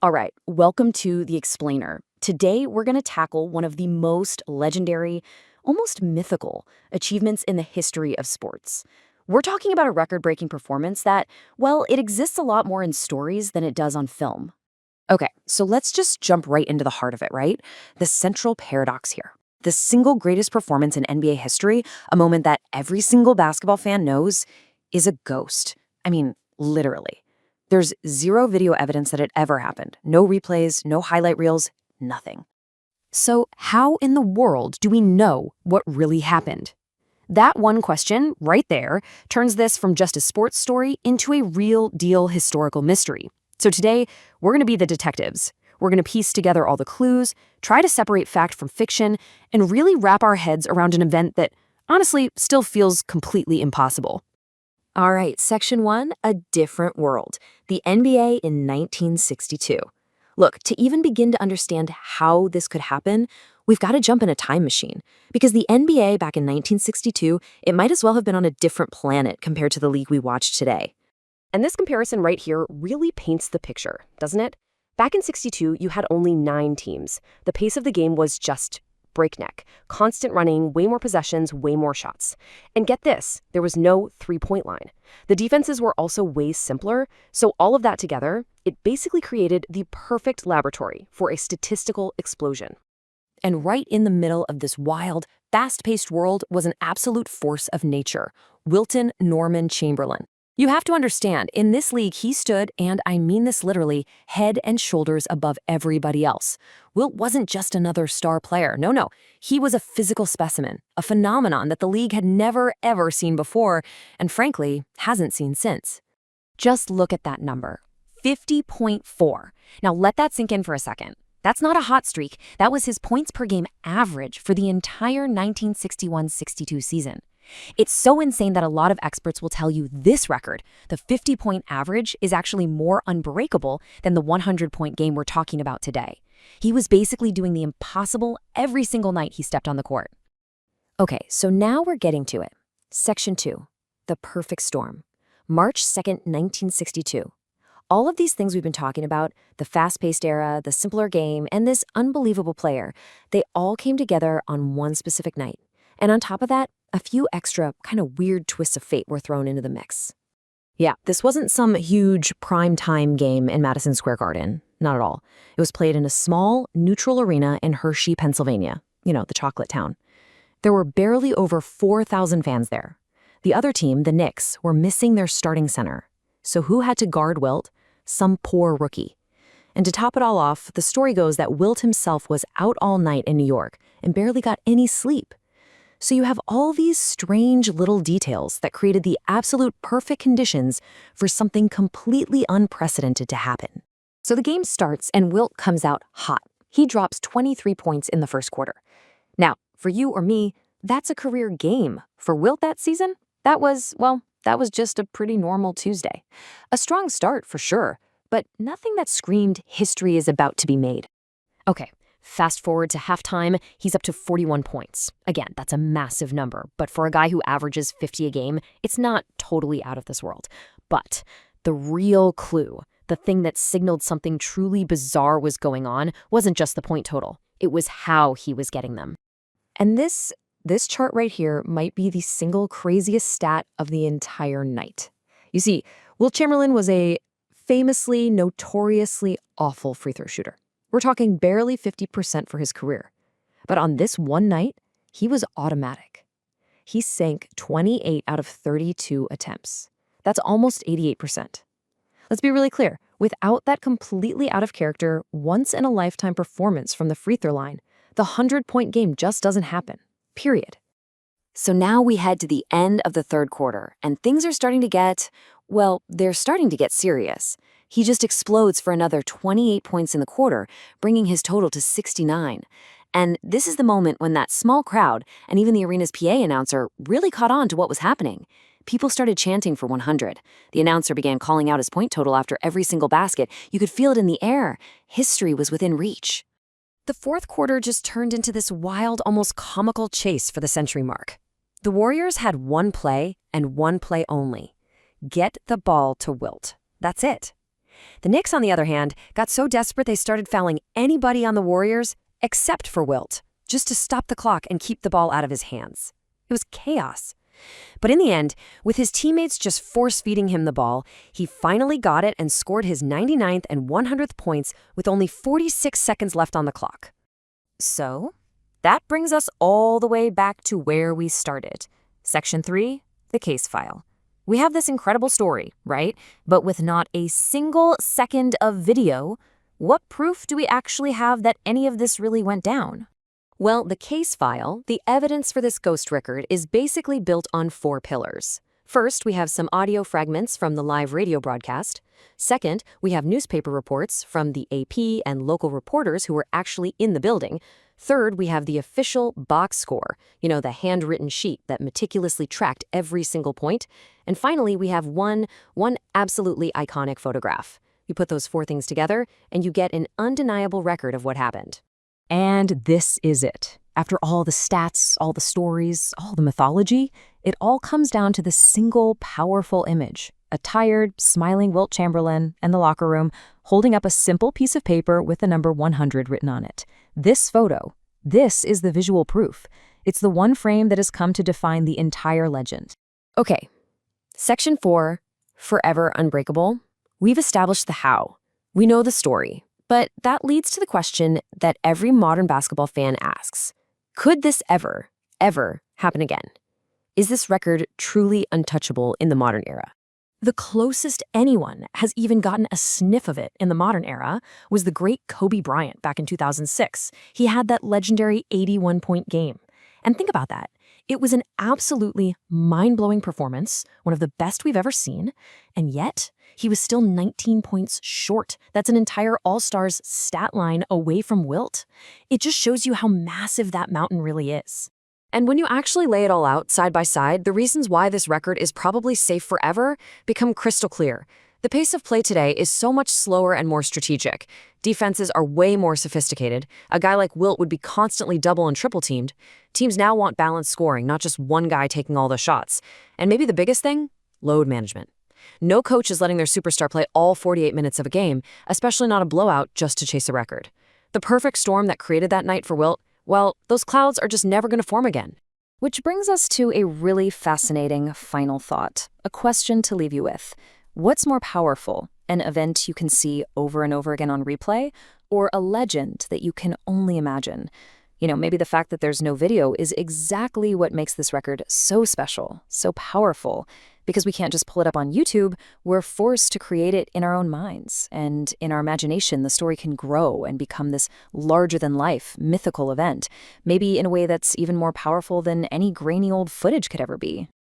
All right, welcome to The Explainer. Today, we're going to tackle one of the most legendary, almost mythical, achievements in the history of sports. We're talking about a record-breaking performance that, well, it exists a lot more in stories than it does on film. Okay, so let's just jump right into the heart of it, right? The central paradox here. The single greatest performance in NBA history, a moment that every single basketball fan knows, is a ghost. I mean, literally. There's zero video evidence that it ever happened. No replays, no highlight reels, nothing. So how in the world do we know what really happened? That one question, right there, turns this from just a sports story into a real-deal historical mystery. So today, we're going to be the detectives. We're going to piece together all the clues, try to separate fact from fiction, and really wrap our heads around an event that, honestly, still feels completely impossible. All right, Section 1, A Different World, the NBA in 1962. Look, to even begin to understand how this could happen, we've got to jump in a time machine. Because the NBA back in 1962, it might as well have been on a different planet compared to the league we watch today. And this comparison right here really paints the picture, doesn't it? Back in 62, you had only 9 teams. The pace of the game was just breakneck, constant running, way more possessions, way more shots. And get this, there was no three-point line. The defenses were also way simpler, so all of that together, it basically created the perfect laboratory for a statistical explosion. And right in the middle of this wild, fast-paced world was an absolute force of nature, Wilton Norman Chamberlain. You have to understand, in this league, he stood, and I mean this literally, head and shoulders above everybody else. Wilt wasn't just another star player. No. He was a physical specimen, a phenomenon that the league had never, ever seen before, and frankly, hasn't seen since. Just look at that number, 50.4. Now let that sink in for a second. That's not a hot streak. That was his points per game average for the entire 1961-62 season. It's so insane that a lot of experts will tell you this record, the 50-point average, is actually more unbreakable than the 100-point game we're talking about today. He was basically doing the impossible every single night he stepped on the court. Okay, so now we're getting to it. Section 2, The Perfect Storm. March 2nd, 1962. All of these things we've been talking about, the fast-paced era, the simpler game, and this unbelievable player, they all came together on one specific night. And on top of that, a few extra kind of weird twists of fate were thrown into the mix. Yeah, this wasn't some huge primetime game in Madison Square Garden. Not at all. It was played in a small, neutral arena in Hershey, Pennsylvania. You know, the chocolate town. There were barely over 4,000 fans there. The other team, the Knicks, were missing their starting center. So who had to guard Wilt? Some poor rookie. And to top it all off, the story goes that Wilt himself was out all night in New York and barely got any sleep. So you have all these strange little details that created the absolute perfect conditions for something completely unprecedented to happen. So the game starts and Wilt comes out hot. He drops 23 points in the first quarter. Now, for you or me, that's a career game. For Wilt that season, that was just a pretty normal Tuesday. A strong start for sure, but nothing that screamed history is about to be made. Okay. Fast forward to halftime, he's up to 41 points. Again, that's a massive number, but for a guy who averages 50 a game, it's not totally out of this world. But the real clue, the thing that signaled something truly bizarre was going on, wasn't just the point total. It was how he was getting them. And this chart right here might be the single craziest stat of the entire night. You see, Wilt Chamberlain was a famously, notoriously awful free throw shooter. We're talking barely 50% for his career. But on this one night, he was automatic. He sank 28 out of 32 attempts. That's almost 88%. Let's be really clear. Without that completely out of character, once-in-a-lifetime performance from the free throw line, the 100-point game just doesn't happen. Period. So now we head to the end of the third quarter, and things are starting to get, well, they're starting to get serious. He just explodes for another 28 points in the quarter, bringing his total to 69. And this is the moment when that small crowd, and even the arena's PA announcer, really caught on to what was happening. People started chanting for 100. The announcer began calling out his point total after every single basket. You could feel it in the air. History was within reach. The fourth quarter just turned into this wild, almost comical chase for the century mark. The Warriors had one play and one play only. Get the ball to Wilt. That's it. The Knicks, on the other hand, got so desperate they started fouling anybody on the Warriors except for Wilt, just to stop the clock and keep the ball out of his hands. It was chaos. But in the end, with his teammates just force-feeding him the ball, he finally got it and scored his 99th and 100th points with only 46 seconds left on the clock. So, that brings us all the way back to where we started. Section 3, the case file. We have this incredible story, right? But with not a single second of video, what proof do we actually have that any of this really went down? Well, the case file, the evidence for this ghost record, is basically built on 4 pillars. First, we have some audio fragments from the live radio broadcast. Second, we have newspaper reports from the AP and local reporters who were actually in the building. Third, we have the official box score, the handwritten sheet that meticulously tracked every single point. And finally, we have one absolutely iconic photograph. You put those 4 things together, and you get an undeniable record of what happened. And this is it. After all the stats, all the stories, all the mythology, it all comes down to this single powerful image. A tired, smiling Wilt Chamberlain in the locker room holding up a simple piece of paper with the number 100 written on it. This photo, this is the visual proof. It's the one frame that has come to define the entire legend. Okay, Section 4, Forever Unbreakable. We've established the how. We know the story. But that leads to the question that every modern basketball fan asks. Could this ever happen again? Is this record truly untouchable in the modern era? The closest anyone has even gotten a sniff of it in the modern era was the great Kobe Bryant back in 2006. He had that legendary 81-point game. And think about that. It was an absolutely mind-blowing performance, one of the best we've ever seen, and yet he was still 19 points short. That's an entire All-Stars stat line away from Wilt. It just shows you how massive that mountain really is. And when you actually lay it all out side by side, the reasons why this record is probably safe forever become crystal clear. The pace of play today is so much slower and more strategic. Defenses are way more sophisticated. A guy like Wilt would be constantly double and triple teamed. Teams now want balanced scoring, not just one guy taking all the shots. And maybe the biggest thing? Load management. No coach is letting their superstar play all 48 minutes of a game, especially not a blowout, just to chase a record. The perfect storm that created that night for Wilt, well, those clouds are just never going to form again. Which brings us to a really fascinating final thought, a question to leave you with. What's more powerful, an event you can see over and over again on replay, or a legend that you can only imagine? Maybe the fact that there's no video is exactly what makes this record so special, so powerful. Because we can't just pull it up on YouTube, we're forced to create it in our own minds. And in our imagination, the story can grow and become this larger-than-life, mythical event, maybe in a way that's even more powerful than any grainy old footage could ever be.